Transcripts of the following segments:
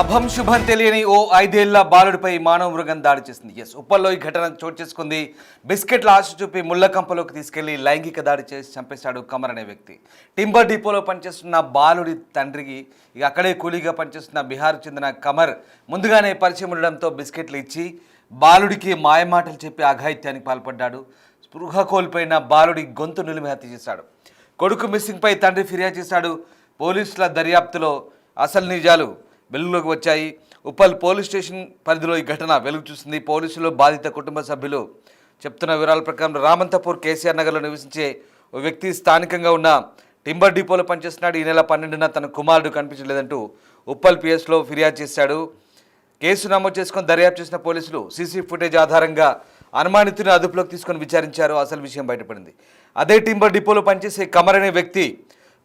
అభం శుభం తెలియని ఓ 5 ఏళ్ల బాలుడిపై మానవ మృగం దాడి చేసింది. ఉప్పల్లో ఈ ఘటన చోటు చేసుకుంది. బిస్కెట్ల ఆశ చూపి ముళ్లకంపలోకి తీసుకెళ్లి లైంగిక దాడి చేసి చంపేశాడు కమర్ అనే వ్యక్తి. టింబర్ డిపోలో పనిచేస్తున్న బాలుడి తండ్రికి అక్కడే కూలీగా పనిచేస్తున్న బీహార్కు చెందిన కమర్ ముందుగానే పరిచయం ఉండడంతో బిస్కెట్లు ఇచ్చి బాలుడికి మాయమాటలు చెప్పి అఘాయిత్యానికి పాల్పడ్డాడు. స్పృహ కోల్పోయిన బాలుడి గొంతు నిలిమి హత్య చేశాడు. కొడుకు మిస్సింగ్పై తండ్రి ఫిర్యాదు చేశాడు. పోలీసుల దర్యాప్తులో అసలు నిజాలు వెలుగులోకి వచ్చాయి. ఉప్పల్ పోలీస్ స్టేషన్ పరిధిలో ఈ ఘటన వెలుగు చూసింది. పోలీసులు బాధిత కుటుంబ సభ్యులు చెప్తున్న వివరాల ప్రకారం రామంతపూర్ కేసీఆర్ నగర్లో నివసించే ఓ వ్యక్తి స్థానికంగా ఉన్న టింబర్ డిపోలో పనిచేస్తున్నాడు. ఈ నెల 12న తన కుమారుడు కనిపించలేదంటూ ఉప్పల్ పిఎస్లో ఫిర్యాదు చేశాడు. కేసు నమోదు చేసుకుని దర్యాప్తు చేసిన పోలీసులు సీసీ ఫుటేజ్ ఆధారంగా అనుమానితుని అదుపులోకి తీసుకొని విచారించారు. అసలు విషయం బయటపడింది. అదే టింబర్ డిపోలో పనిచేసే కమర్ అనే వ్యక్తి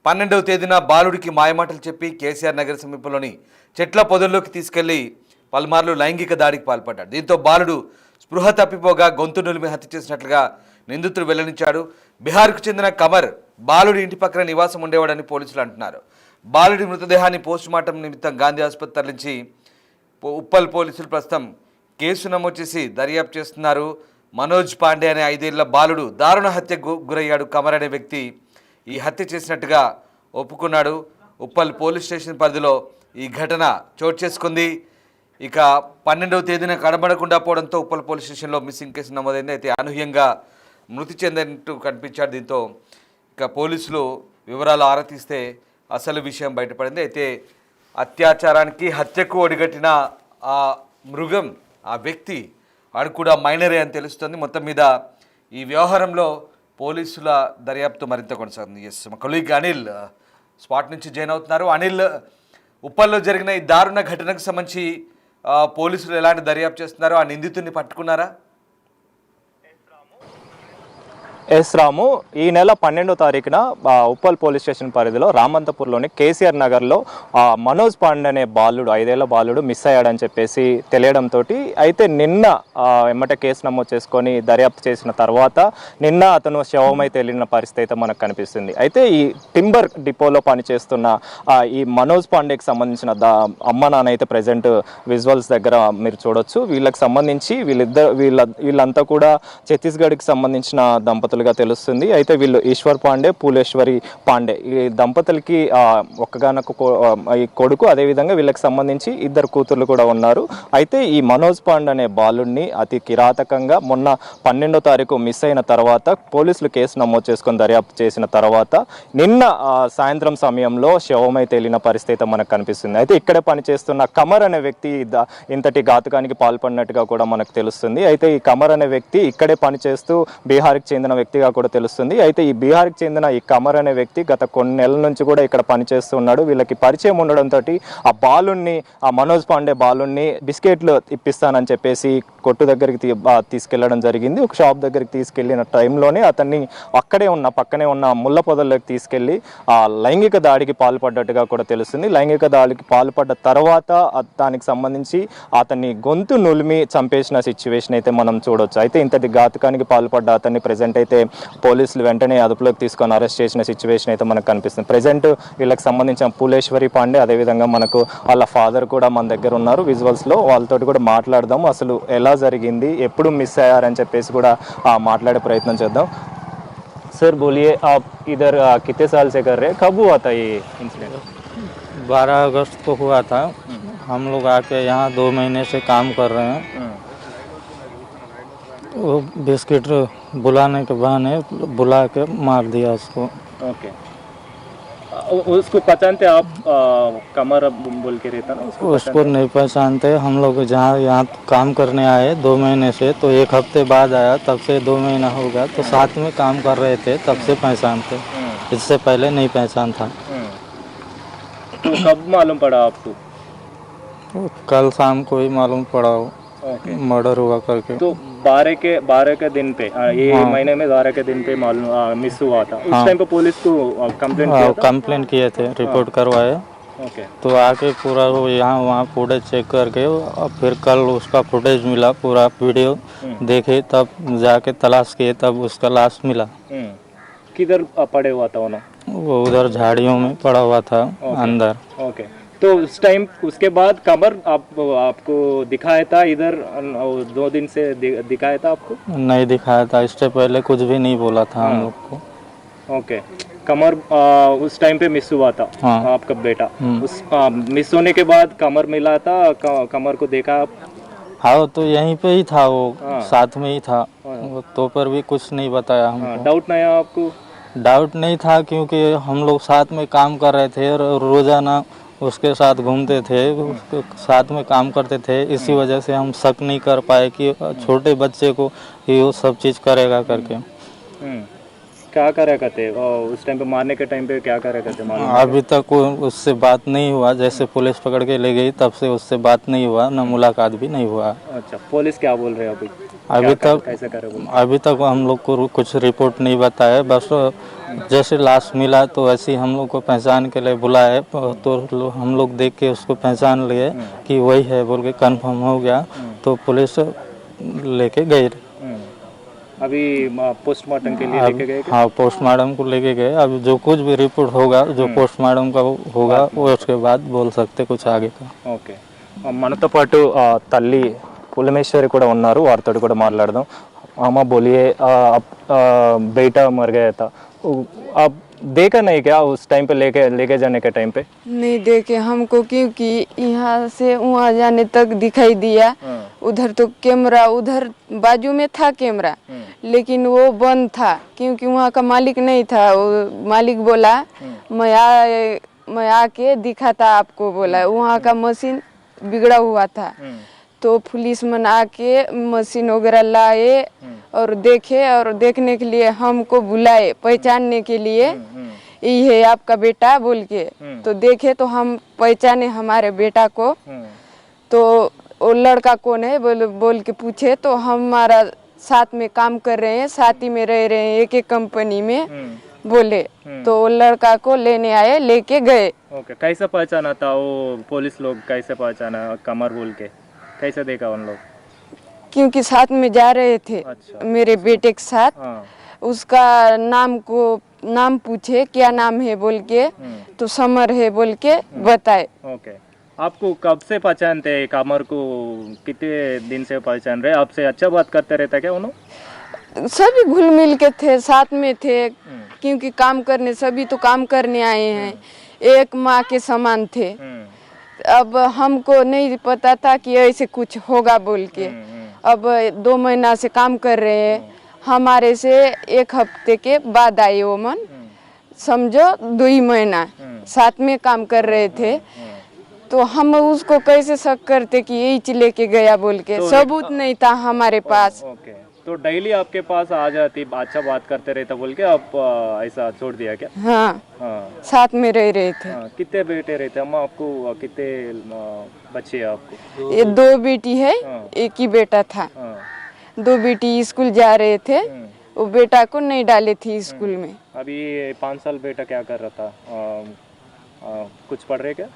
12వ తేదీన బాలుడికి మాయమాటలు చెప్పి కేసీఆర్ నగర్ సమీపంలోని చెట్ల పొదల్లోకి తీసుకెళ్లి పలుమార్లు లైంగిక దాడికి పాల్పడ్డాడు. దీంతో బాలుడు స్పృహ తప్పిపోగా గొంతు నులిమి హత్య చేసినట్లుగా నిందితుడు వెల్లడించాడు. బీహార్కు చెందిన కమర్ బాలుడి ఇంటి పక్కన నివాసం ఉండేవాడని పోలీసులు అంటున్నారు. బాలుడి మృతదేహాన్ని పోస్టుమార్టం నిమిత్తం గాంధీ ఆసుపత్రి తరలించి ఉప్పల్ పోలీసులు ప్రస్తుతం కేసు నమోదు చేసి దర్యాప్తు చేస్తున్నారు. మనోజ్ పాండే అనే 5 ఏళ్ల బాలుడు దారుణ హత్యకు గురయ్యాడు. కమర్ అనే వ్యక్తి ఈ హత్య చేసినట్టుగా ఒప్పుకున్నాడు. ఉప్పల్ పోలీస్ స్టేషన్ పరిధిలో ఈ ఘటన చోటు చేసుకుంది. ఇక 12వ తేదీన కనబడకుండా పోవడంతో ఉప్పల్ పోలీస్ స్టేషన్లో మిస్సింగ్ కేసు నమోదైంది. అయితే అనూహ్యంగా మృతి చెందినట్టు కనిపించాడు. దీంతో ఇక పోలీసులు వివరాలు ఆరా తీస్తే అసలు విషయం బయటపడింది. అయితే అత్యాచారానికి హత్యకు ఒడిగట్టిన ఆ మృగం ఆ వ్యక్తి వాడు కూడా మైనరే అని తెలుస్తుంది. మొత్తం మీద ఈ వ్యవహారంలో పోలీసుల దర్యాప్తు మరింత కొనసాగుతుంది. ఎస్, మా కొలీగ్ అనిల్ స్పాట్ నుంచి జాయిన్ అవుతున్నారు. అనిల్, ఉప్పల్లో జరిగిన ఈ దారుణ ఘటనకు సంబంధించి పోలీసులు ఎలాంటి దర్యాప్తు చేస్తున్నారు? ఆ నిందితుడిని పట్టుకున్నారా? ఎస్ రాము, ఈ నెల 12వ తారీఖున ఉప్పల్ పోలీస్ స్టేషన్ పరిధిలో రామంతపూర్లోని కేసీఆర్ నగర్లో మనోజ్ పాండే అనే బాలుడు 5 ఏళ్ల బాలుడు మిస్ అయ్యాడని చెప్పేసి తెలియడంతో అయితే నిన్న ఎమ్మటే కేసు నమోదు చేసుకొని దర్యాప్తు చేసిన తర్వాత నిన్న అతను శవమై తేలిన పరిస్థితి అయితే మనకు కనిపిస్తుంది. అయితే ఈ టింబర్ డిపోలో పనిచేస్తున్న ఈ మనోజ్ పాండేకి సంబంధించిన అమ్మ నాన్న అయితే ప్రజెంట్ విజువల్స్ దగ్గర మీరు చూడొచ్చు. వీళ్ళకి సంబంధించి వీళ్ళంతా కూడా ఛత్తీస్గఢ్కి సంబంధించిన దంపతులు తెలుస్తుంది. అయితే వీళ్ళు ఈశ్వర్ పాండే, పూలేశ్వరి పాండే, ఈ దంపతులకి ఒక్కగానొక్క ఈ కొడుకు, అదేవిధంగా వీళ్ళకి సంబంధించి 2 కూతుర్లు కూడా ఉన్నారు. అయితే ఈ మనోజ్ పాండే అనే బాలుడిని అతి కిరాతకంగా మొన్న 12వ తారీఖు మిస్ అయిన తర్వాత పోలీసులు కేసు నమోదు చేసుకొని దర్యాప్తు చేసిన తర్వాత నిన్న సాయంత్రం సమయంలో శవమై తేలిన పరిస్థితి మనకు కనిపిస్తుంది. అయితే ఇక్కడే పనిచేస్తున్న కమర్ అనే వ్యక్తి ఇంతటి ఘాతుకానికి పాల్పడినట్టుగా కూడా మనకు తెలుస్తుంది. అయితే ఈ కమర్ అనే వ్యక్తి ఇక్కడే పనిచేస్తూ బీహార్కి చెందిన వ్యక్తిగా కూడా తెలుస్తుంది. అయితే ఈ బీహార్కి చెందిన ఈ కమర్ అనే వ్యక్తి గత కొన్ని నెలల నుంచి కూడా ఇక్కడ పనిచేస్తూ ఉన్నాడు. వీళ్ళకి పరిచయం ఉండడంతో ఆ బాలుణ్ణి, ఆ మనోజ్ పాండే బాలుణ్ణి బిస్కెట్లు ఇప్పిస్తానని చెప్పేసి కొట్టు దగ్గరికి తీసుకెళ్లడం జరిగింది. ఒక షాప్ దగ్గరికి తీసుకెళ్లిన టైంలోనే అతన్ని పక్కనే ఉన్న ముళ్ళ పొదల్లోకి తీసుకెళ్లి లైంగిక దాడికి పాల్పడ్డట్టుగా కూడా తెలుస్తుంది. లైంగిక దాడికి పాల్పడ్డ తర్వాత దానికి సంబంధించి అతన్ని గొంతు నులిమి చంపేసిన సిచ్యువేషన్ అయితే మనం చూడొచ్చు. అయితే ఇంతటి ఘాతుకానికి పాల్పడ్డ అతన్ని ప్రెజెంట్ అయితే పోలీసులు వెంటనే అదుపులోకి తీసుకొని అరెస్ట్ చేసిన సిచ్యువేషన్ అయితే మనకు కనిపిస్తుంది. ప్రెజెంట్ వీళ్ళకి సంబంధించిన పూలేశ్వరి పాండే, అదేవిధంగా మనకు వాళ్ళ ఫాదర్ కూడా మన దగ్గర ఉన్నారు విజువల్స్లో. వాళ్ళతో కూడా మాట్లాడదాము, అసలు ఎలా జరిగింది, ఎప్పుడు మిస్ అయ్యారని చెప్పేసి కూడా మాట్లాడే ప్రయత్నం చేద్దాం. सर बोलिए, आप इधर कितने साल से कर रहे हैं? कब हुआ था ये इंसिडेंट? 12 अगस्त को हुआ था। हम लोग आके यहाँ 2 महीने से काम कर रहे हैं। वो बिस्किट बुलाने के बहाने बुला के मार दिया उसको। ओके, उसको पहचानते आप? कमर बोल के रहता ना, उसको नहीं पहचानते। हम लोग जहाँ यहाँ काम करने आए 2 महीने से, तो 1 हफ्ते बाद आया, तब से 2 महीना हो गया, तो साथ में काम कर रहे थे, तब से पहचानते। इससे पहले नहीं पहचान था। तो कब मालूम पड़ा आपको? तो कल शाम को ही मालूम पड़ा हो मर्डर हुआ करके। तो 12 के दिन पे, ये महीने में 12 के दिन पे मालूम मिस हुआ था। उस टाइम पे पुलिस को कंप्लेंट किए थे, रिपोर्ट करवाए। ओके, तो आके पूरा वो यहाँ वहाँ फुटेज चेक करके और फिर कल उसका फुटेज मिला, पूरा वीडियो देखे, तब जाके तलाश किए, तब उसका लाश मिला। किधर पड़े हुआ था वो उधर झाड़ियों में पड़ा हुआ था अंदर। ओके, तो उस टाइम उसके बाद कमर आपको दिखाया था इधर 2 दिन से दिखाया था आपको? नहीं दिखाया था, इससे पहले कुछ भी नहीं बोला था हम लोग को। ओके, कमर उस टाइम पे मिस हुआ था। हाँ। आपका बेटा उस मिस होने के बाद कमर मिला था, कमर को देखा आप? हाँ तो यहीं पे ही था वो, हाँ। साथ में ही था वो, तो पर भी कुछ नहीं बताया हमको। डाउट नहीं आया आपको? डाउट नहीं था क्योंकि हम लोग साथ में काम कर रहे थे और रोजाना उसके साथ घूमते थे, उसके साथ में काम करते थे, इसी वजह से हम शक नहीं कर पाए कि छोटे बच्चे को कि वो सब चीज़ करेगा करके। क्या करे करते उस टाइम पे, मारने के टाइम पे क्या करे करते? अभी तक वो उससे बात नहीं हुआ, जैसे पुलिस पकड़ के ले गई तब से उससे बात नहीं हुआ, न मुलाकात भी नहीं हुआ। अच्छा, पुलिस क्या बोल रहे हैं अभी? कैसे करे बोल? अभी तक हम लोग को कुछ रिपोर्ट नहीं बताया, बस जैसे लाश मिला तो ऐसे ही हम लोग को पहचान के लिए बुलाए, तो हम लोग देख के उसको पहचान लिए कि वही है बोल के कंफर्म हो गया, तो पुलिस लेके गई। अभी पोस्टमार्टम के लिए लेके गए? हाँ, पोस्टमार्टम को लेके गए। अभी जो कुछ भी रिपोर्ट होगा, जो पोस्टमार्टम का होगा, वो उसके बाद बोल सकते कुछ आगे का। ఓకే, మనతో పాటు తల్లి పులమేశ్వరి కూడా ఉన్నారు, వారితో కూడా మాట్లాడదాం. అమ్మ बोलिए, बेटा मर गया था, आप देखा नहीं क्या उस टाइम पे लेके जाने के टाइम पे? नहीं देखे हमको, क्योंकि यहाँ से वहाँ जाने तक दिखाई दिया। उधर तो कैमरा, उधर बाजू में था कैमरा, लेकिन वो बंद था क्योंकि वहाँ का मालिक नहीं था। वो मालिक बोला मैं आके दिखाता आपको, बोला वहाँ का मशीन बिगड़ा हुआ था। तो पुलिस मन आके मशीन वगैरह लाए और देखे, और देखने के लिए हमको बुलाए पहचानने के लिए, ये है आपका बेटा बोल के। तो देखे तो हम पहचाने हमारे बेटा को। तो वो लड़का कौन है बोल के पूछे, तो हमारा साथ में काम कर रहे हैं, साथ ही में रह रहे हैं एक कंपनी में बोले। तो वो लड़का को लेने आए, लेके गए। ओके, कैसे पहचाना था वो पुलिस लोग? कैसे पहचाना कमर बोल के? कैसे देखा उन लोग? क्योंकि साथ में जा रहे थे। अच्छा। मेरे बेटे के साथ। हाँ। उसका नाम पूछे क्या नाम है बोल के, तो समर है बोल के बताए। ओके, आपको कब से पहचानते हैं कमर को? कितने दिन से पहचान रहे? आपसे अच्छा बात करते रहता क्या उन्होंने? सभी घुल मिल के थे, साथ में थे, क्योंकि काम करने, सभी तो काम करने आए हैं, एक माँ के समान थे। अब हमको नहीं पता था कि ऐसे कुछ होगा बोल के। अब 2 महीना से काम कर रहे हैं, हमारे से 1 हफ्ते के बाद आए वो मन, समझो 2 महीना साथ में काम कर रहे थे। तो हम उसको कैसे शक करते कि यही लेके गया बोल के? सबूत नहीं था हमारे पास। ओके, तो डेली आपके पास आ जाती, अच्छा बात करते रहता बोल के आप ऐसा छोड़ दिया क्या? हाँ, हाँ। साथ में रह रहे थे। हाँ, कितने बेटे रहते अम्मा आपको? कितने बच्चे हैं आपको? ये 2 बेटी है, एक ही बेटा था। 2 बेटी स्कूल जा रहे थे, वो बेटा को नहीं डाले थे स्कूल में। अभी 5 साल बेटा क्या कर रहा था? कुछ पढ़ रहे क्या?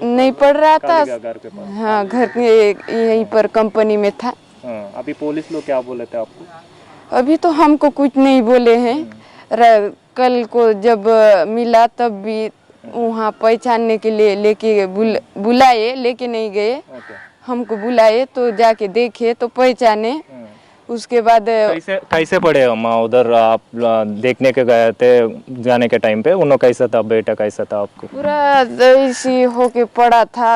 नहीं पढ़ रहा था। घर के पास? हाँ, घर के यहीं पर कंपनी में था। हाँ, अभी पुलिस लोग क्या बोले थे आपको? अभी तो हमको कुछ नहीं बोले हैं। कल को जब मिला तब भी वहाँ पहचानने के लिए लेके बुलाए, लेके नहीं गए। हमको बुलाए तो जाके देखे तो पहचाने। उसके बाद कैसे पढ़े अम्मा उधर? आप देखने के गए थे जाने के टाइम पे, उन्होंने कैसा था बेटा, कैसा था आपको? पूरा ऐसी होके पड़ा था,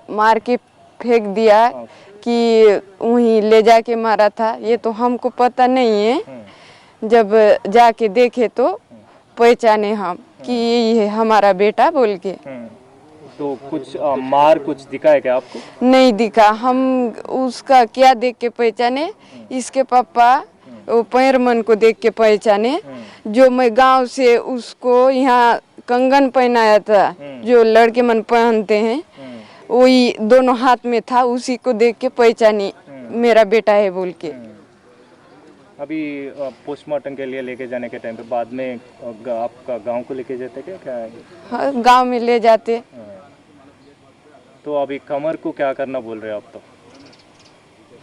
मार के फेंक दिया कि वहीं ले जाके मारा था, ये तो हमको पता नहीं है। जब जाके देखे तो पहचाने हम कि यही है हमारा बेटा बोल के। तो कुछ मार कुछ दिखा है क्या आपको? नहीं दिखा। हम उसका क्या देख के पहचाने, इसके पापा वो पैरमन को देख के पहचाने, जो मैं गांव से उसको यहाँ कंगन पहनाया था, जो लड़के मन पहनते हैं, वही दोनों हाथ में था, उसी को देख के पहचानी मेरा बेटा है बोल के। अभी पोस्टमार्टम के लिए लेके जाने के टाइम पे बाद में आपका गांव को लेके जाते क्या? हाँ, गांव में ले जाते। तो अभी कमर को क्या करना बोल रहे हो आप? तो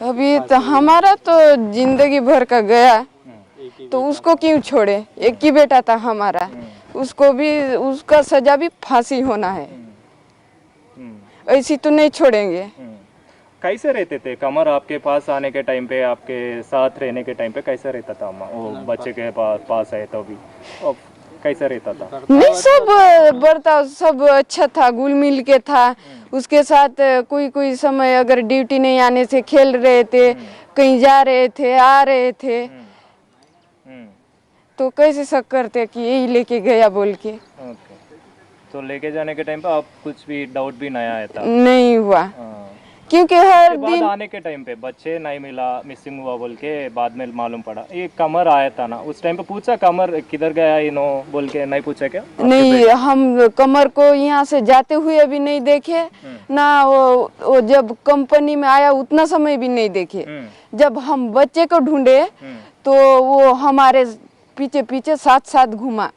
अभी तो हमारा तो जिंदगी भर का गया, तो उसको क्यों छोड़े? एक ही बेटा था हमारा, उसको भी, उसका सजा भी फांसी होना है। ऐसी तो नहीं छोड़ेंगे। कैसे रहते थे कमर आपके पास आने के टाइम पे, आपके साथ रहने के टाइम पे कैसा रहता था अम्मा? वो बच्चे के पास है तो भी और कैसा रहता था? नहीं, सब बर्ताव सब अच्छा था, घुल मिल के था। उसके साथ कोई कोई समय अगर ड्यूटी नहीं आने से खेल रहे थे, कहीं जा रहे थे, आ रहे थे, तो कैसे शक करते कि यही लेके गया बोल के। ओके, तो लेके जाने के टाइम पे आप कुछ भी डाउट भी नहीं आया था? नहीं हुआ, हाँ। क्योंकि हर बाद दिन आने के टाइम पे बच्चे नहीं मिला, मिसिंग हुआ बोल के बाद में मालूम पड़ा। ये कमर आया था ना, उस टाइम पे पूछा कमर किधर गया इनो बोल के? नहीं पूछा क्या? नहीं, हम कमर को यहाँ से जाते हुए भी नहीं देखे ना, वो जब कंपनी में आया उतना समय भी नहीं देखे। जब हम बच्चे को ढूंढे तो वो हमारे पीछे पीछे साथ साथ घुमा,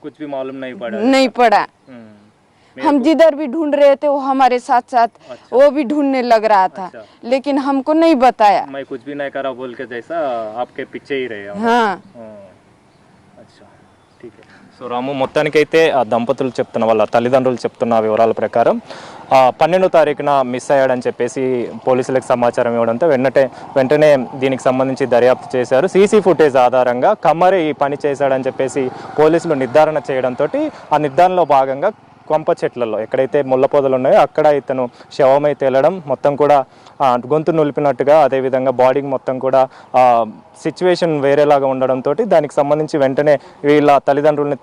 कुछ भी मालूम नहीं पड़ा? नहीं पड़ा। हम जिधर भी ढूंढ रहे थे वो हमारे साथ साथ वो भी ढूंढने लग रहा था, लेकिन हमको नहीं बताया। मैं कुछ भी नहीं करा बोल के जैसा आपके पीछे ही रहे? हाँ, అచ్చా ఠీక్ సో రాము మొత్తానికైతే ఆ దంపతులు చెప్తున్న వాళ్ళ తల్లిదండ్రులు చెప్తున్న వివరాల ప్రకారం 12వ తారీఖున మిస్ అయ్యాడని చెప్పేసి పోలీసులకు సమాచారం ఇవ్వడంతో వెంటనే దీనికి సంబంధించి దర్యాప్తు చేశారు. సీసీ ఫుటేజ్ ఆధారంగా కమ్మరే ఈ పని చేశాడని చెప్పేసి పోలీసులు నిర్ధారణ చేయడంతో ఆ నిర్ధారణలో భాగంగా కొంప చెట్లలో ఎక్కడైతే ముళ్ళ పొదలు ఉన్నాయో అక్కడ ఇతను శవమై తేలడం, మొత్తం కూడా గొంతు నులిపినట్టుగా, అదేవిధంగా బాడీకి మొత్తం కూడా సిచ్యువేషన్ వేరేలాగా ఉండడంతో దానికి సంబంధించి వెంటనే వీళ్ళ తల్లిదండ్రులను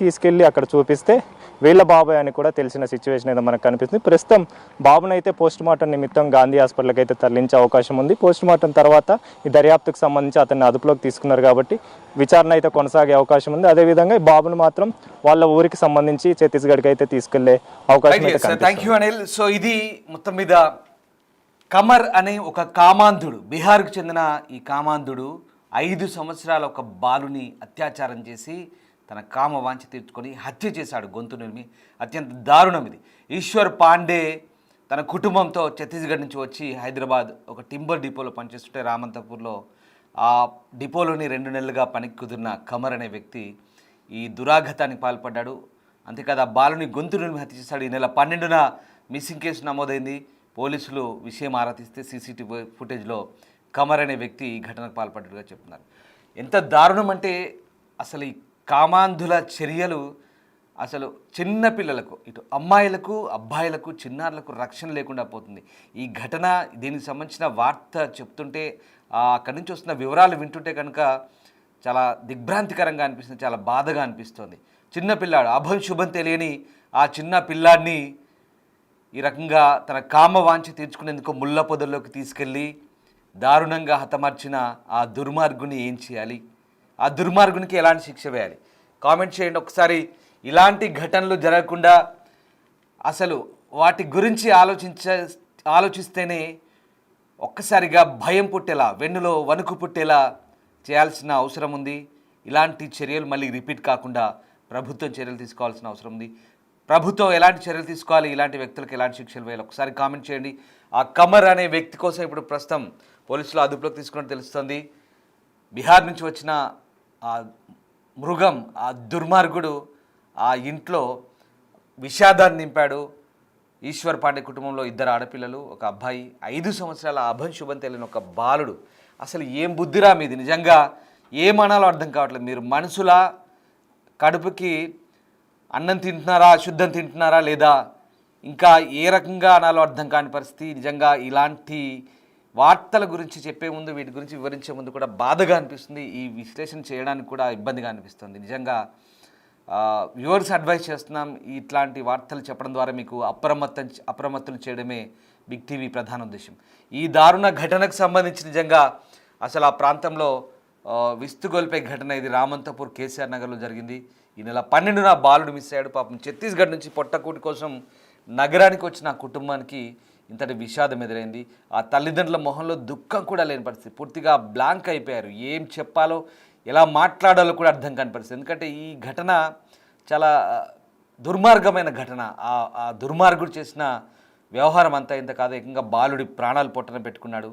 తీసుకెళ్ళి అక్కడ చూపిస్తే వీళ్ళ బాబాయ్ అని కూడా తెలిసిన సిచ్యువేషన్ అయితే మనకు కనిపిస్తుంది. ప్రస్తుతం బాబునైతే పోస్ట్ మార్టం నిమిత్తం గాంధీ హాస్పిటల్కి అయితే తరలించే అవకాశం ఉంది. పోస్ట్ మార్టం తర్వాత ఈ దర్యాప్తుకు సంబంధించి అతన్ని అదుపులోకి తీసుకున్నారు కాబట్టి విచారణ అయితే కొనసాగే అవకాశం ఉంది. అదేవిధంగా ఈ బాబును మాత్రం వాళ్ళ ఊరికి సంబంధించి ఛత్తీస్గఢ్కి అయితే తీసుకెళ్లే అవకాశం అయితే కనిపిస్తుంది. Thank you Anil. సో ఇది మొత్తం మీద కమర్ అనే ఒక కామాంధుడు, బీహార్కు చెందిన ఈ కామాంధుడు 5 సంవత్సరాల ఒక బాలుని అత్యాచారం చేసి తన కామ వాంఛ తీర్చుకొని హత్య చేశాడు, గొంతు నిలిమి. అత్యంత దారుణం ఇది. ఈశ్వర్ పాండే తన కుటుంబంతో ఛత్తీస్గఢ్ నుంచి వచ్చి హైదరాబాద్ ఒక టింబర్ డిపోలో పనిచేస్తుంటే రామంతపూర్లో ఆ డిపోలోని 2 నెలలుగా పనికి కుదిరిన కమర్ అనే వ్యక్తి ఈ దురాఘాతానికి పాల్పడ్డాడు. అంతేకాదు ఆ బాలుని గొంతు నిలిమి హత్య చేశాడు. ఈ నెల 12న మిస్సింగ్ కేసు నమోదైంది. పోలీసులు విషయం ఆరా తీస్తే సీసీటీవీ ఫుటేజ్లో కమర్ అనే వ్యక్తి ఈ ఘటనకు పాల్పడ్డట్టుగా చెప్తున్నారు. ఎంత దారుణం అంటే అసలు ఈ కామాంధుల చర్యలు అసలు చిన్న పిల్లలకు, ఇటు అమ్మాయిలకు అబ్బాయిలకు చిన్నారులకు రక్షణ లేకుండా పోతుంది. ఈ ఘటన దీనికి సంబంధించిన వార్త చెప్తుంటే అక్కడి నుంచి వస్తున్న వివరాలు వింటుంటే కనుక చాలా దిగ్భ్రాంతికరంగా అనిపిస్తుంది, చాలా బాధగా అనిపిస్తుంది. చిన్న పిల్లాడు, అభం శుభం తెలియని ఆ చిన్న పిల్లాడిని ఈ రకంగా తన కామ వాంఛ తీర్చుకునేందుకు ముళ్ళ పొదల్లోకి తీసుకెళ్ళి దారుణంగా హతమార్చిన ఆ దుర్మార్గుని ఏం చేయాలి, ఆ దుర్మార్గునికి ఎలాంటి శిక్ష వేయాలి? కామెంట్ చేయండి ఒకసారి. ఇలాంటి ఘటనలు జరగకుండా అసలు వాటి గురించి ఆలోచిస్తేనే ఒక్కసారిగా భయం పుట్టేలా, వెన్నులో వణుకు పుట్టేలా చేయాల్సిన అవసరం ఉంది. ఇలాంటి చర్యలు మళ్ళీ రిపీట్ కాకుండా ప్రభుత్వం చర్యలు తీసుకోవాల్సిన అవసరం ఉంది. ప్రభుత్వం ఎలాంటి చర్యలు తీసుకోవాలి, ఇలాంటి వ్యక్తులకు ఎలాంటి శిక్షలు వేయాలి ఒకసారి కామెంట్ చేయండి. ఆ కమర్ అనే వ్యక్తి కోసం ఇప్పుడు ప్రస్తుతం పోలీసులు అదుపులోకి తీసుకున్నట్టు తెలుస్తుంది. బీహార్ నుంచి వచ్చిన ఆ మృగం, ఆ దుర్మార్గుడు ఆ ఇంట్లో విషాదాన్ని నింపాడు. ఈశ్వర్ పాండే కుటుంబంలో 2 ఆడపిల్లలు, ఒక అబ్బాయి, 5 సంవత్సరాల అభం శుభం తెలియని ఒక బాలుడు. అసలు ఏం బుద్ధిరా మీది, నిజంగా ఏమనాలో అర్థం కావట్లేదు. మీరు మనుషులా, కడుపుకి అన్నం తింటున్నారా, అశుద్ధం తింటున్నారా లేదా, ఇంకా ఏ రకంగా అనాలో అర్థం కాని పరిస్థితి. నిజంగా ఇలాంటి వార్తల గురించి చెప్పే ముందు, వీటి గురించి వివరించే ముందు కూడా బాధగా అనిపిస్తుంది. ఈ విశ్లేషణ చేయడానికి కూడా ఇబ్బందిగా అనిపిస్తుంది. నిజంగా వ్యూవర్స్ అడ్వైస్ చేస్తున్నాం, ఇట్లాంటి వార్తలు చెప్పడం ద్వారా మీకు అప్రమత్తులు చేయడమే బిగ్ టీవీ ప్రధాన ఉద్దేశం. ఈ దారుణ ఘటనకు సంబంధించి నిజంగా అసలు ఆ ప్రాంతంలో విస్తుగొల్పే ఘటన ఇది. రామంతపూర్ కేసీఆర్ నగర్లో జరిగింది. ఈ నెల 12న బాలుడు మిస్ అయ్యాడు. పాపం ఛత్తీస్గఢ్ నుంచి పొట్టకూటి కోసం నగరానికి వచ్చిన ఆ కుటుంబానికి ఇంతటి విషాదం ఎదురైంది. ఆ తల్లిదండ్రుల మొహంలో దుఃఖం కూడా లేని పరిస్థితి, పూర్తిగా బ్లాంక్ అయిపోయారు. ఏం చెప్పాలో, ఎలా మాట్లాడాలో కూడా అర్థం కాని పరిస్థితి. ఎందుకంటే ఈ ఘటన చాలా దుర్మార్గమైన ఘటన. ఆ దుర్మార్గుడు చేసిన వ్యవహారం అంతా ఇంత కాదు, ఏకంగా బాలుడి ప్రాణాలు పొట్టన పెట్టుకున్నాడు.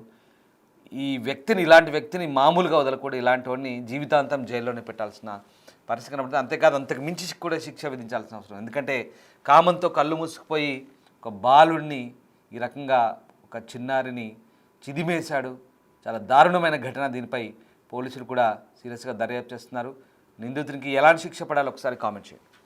ఇలాంటి వ్యక్తిని మామూలుగా వదలకూడదు. ఇలాంటి వాడిని జీవితాంతం జైల్లోనే పెట్టాల్సిన పరిస్థితి కనబడుతుంది. అంతేకాదు అంతకు మించి కూడా శిక్ష విధించాల్సిన అవసరం. ఎందుకంటే కామంతో కళ్ళు మూసుకుపోయి ఒక బాలుడిని ఈ రకంగా ఒక చిన్నారిని చిదిమేశాడు. చాలా దారుణమైన ఘటన. దీనిపై పోలీసులు కూడా సీరియస్గా దర్యాప్తు చేస్తున్నారు. నిందితునికి ఎలాంటి శిక్ష పడాలో ఒకసారి కామెంట్ చేయండి.